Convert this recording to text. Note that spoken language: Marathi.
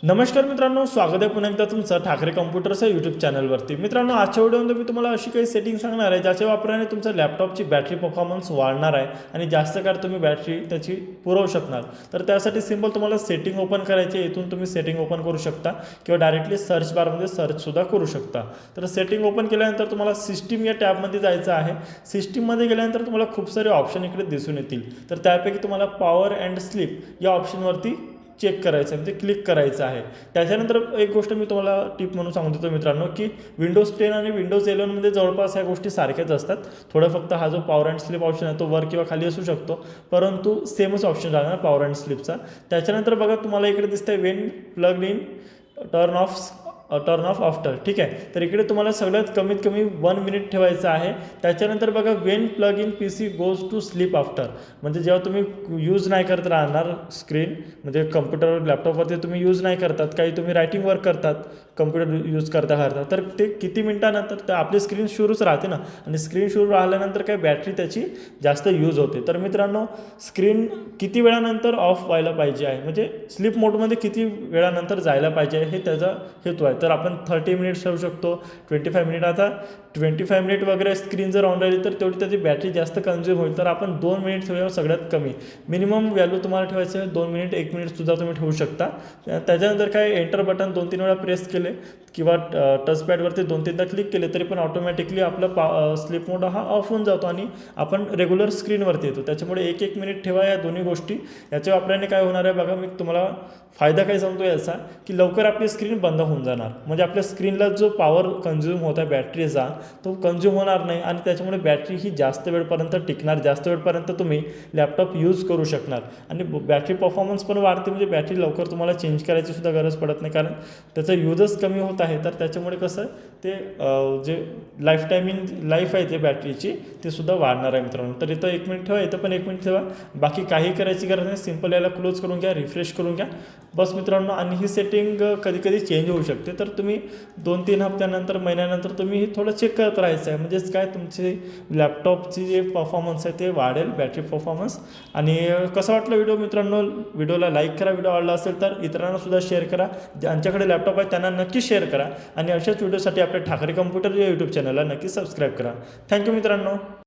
नमस्कार मित्रांनो, स्वागत आहे पुन्हा एकदा तुमचं ठाकरे कॉम्प्युटर्सच्या यूट्यूब चॅनलवरती। मित्रांनो, आजच्या व्हिडिओमध्ये मी तुम्हाला अशी काही सेटिंग सांगणार आहे ज्याच्या वापराने तुमच्या लॅपटॉपची बॅटरी परफॉर्मन्स वाढणार आहे आणि जास्त काळ तुम्ही बॅटरी त्याची पुरवू शकणार। तर त्यासाठी सिंपल तुम्हाला सेटिंग ओपन करायची आहे। इथून तुम्ही सेटिंग ओपन करू शकता किंवा डायरेक्टली सर्च बारमध्ये सर्च सुद्धा करू शकता। तर सेटिंग ओपन केल्यानंतर तुम्हाला सिस्टीम या टॅबमध्ये जायचं आहे। सिस्टीममध्ये गेल्यानंतर तुम्हाला खूप सारे ऑप्शन इकडे दिसून येतील। तर त्यापैकी तुम्हाला पॉवर अँड स्लीप या ऑप्शनवरती चेक करायचं आहे, म्हणजे क्लिक करायचं आहे। त्याच्यानंतर एक गोष्ट मी तुम्हाला टिप म्हणून सांगतो मित्रांनो की विंडोज 10 आणि विंडोज 11 मध्ये जवळपास ह्या गोष्टी सारख्याच असतात। थोडं फक्त हा जो पॉवर अँड स्लीप ऑप्शन आहे तो वर किंवा खाली असू शकतो, परंतु सेमच ऑप्शन राहणार पॉवर अँड स्लीपचा। त्याच्यानंतर बघा तुम्हाला इकडे दिसतंय Wien plug in turn off after, ठीक आहे। तर इकडे तुम्हाला सगळ्यात कमीत कमी 1 मिनिट ठेवायचं आहे। त्याच्यानंतर बघा when plug in PC goes to sleep after, म्हणजे जेव्हा तुम्ही यूज नाही करत राहणार स्क्रीन, म्हणजे कम्प्युटर लॅपटॉपवरती तुम्ही यूज नाही करतात, काही तुम्ही रायटिंग वर्क करतात कम्प्युटर यूज करता तर ते किती मिनिटानंतर तर आपली स्क्रीन सुरूच राहते ना, आणि स्क्रीन सुरू राहिल्यानंतर काय बॅटरी त्याची जास्त यूज होते। तर मित्रांनो, स्क्रीन किती वेळानंतर ऑफ व्हायला पाहिजे आहे, म्हणजे स्लीप मोडमध्ये किती वेळानंतर जायला पाहिजे हे त्याचा हेतू आहे। तर आपण 30 मिनिट्स ठेवू शकतो, 25 मिनिट। आता 25 मिनिट वगैरे स्क्रीन जर ऑन राहिली तर तेवढी त्याची बॅटरी जास्त कन्झ्यूम होईल। तर आपण 2 मिनिट ठेवूया, सगळ्यात कमी मिनिमम व्हॅल्यू तुम्हाला ठेवायचं आहे 2 मिनिट, 1 मिनिटसुद्धा तुम्ही ठेवू शकता। त्याच्यानंतर काय एंटर बटन 2-3 वेळा प्रेस केले किंवा टचपॅडवरती 2-3दा क्लिक केले तरी पण ऑटोमॅटिकली आपला स्लीप मोड हा ऑफ होऊन जातो आणि आपण रेग्युलर स्क्रीनवरती येतो। त्याच्यामुळे 1-1 मिनिट ठेवा या दोन्ही गोष्टी। याच्या वापराने काय होणार आहे बघा, मी तुम्हाला फायदा काय सांगतो याचा की लवकर आपली स्क्रीन बंद होऊन जाणार, म्हणजे आपल्या स्क्रीनला जो पॉवर कन्झ्यूम होता बॅटरीचा तो कन्झ्यूम होणार नाही आणि त्याच्यामुळे बॅटरी ही जास्त वेळपर्यंत टिकणार, जास्त वेळपर्यंत तुम्ही लॅपटॉप यूज करू शकणार आणि बॅटरी परफॉर्मन्स पण वाढते, म्हणजे बॅटरी लवकर तुम्हाला चेंज करायची सुद्धा गरज पडत नाही, कारण त्याचा यूजच कमी होत आहे। तर त्याच्यामुळे कसं ते जे लाईफ आहे ते बॅटरीची ते सुद्धा वाढणार आहे मित्रांनो। तर इथं 1 मिनिट ठेवा, इथं पण 1 मिनिट ठेवा, बाकी काही करायची गरज नाही। सिंपल याला क्लोज करून घ्या, रिफ्रेश करून घ्या बस मित्रांनो। आणि ही सेटिंग कधी कधी चेंज होऊ शकते, तर तुम्ही 2-3 हप्त्यानंतर महिन्यानंतर तुम्ही ही थोडं चेक करत राहायचं आहे, म्हणजेच काय तुमची लॅपटॉपची जे परफॉर्मन्स आहे ते वाढेल, बॅटरी परफॉर्मन्स। आणि कसं वाटलं व्हिडिओ मित्रांनो, व्हिडिओला लाईक करा, व्हिडिओ आवडला असेल तर इतरांना सुद्धा शेअर करा, ज्यांच्याकडे लॅपटॉप आहे त्यांना नक्की शेअर करा आणि अशाच व्हिडिओसाठी आपल्या ठाकरे कम्प्युटर या यूट्यूब चॅनलला नक्की सबस्क्राईब करा। थँक्यू मित्रांनो।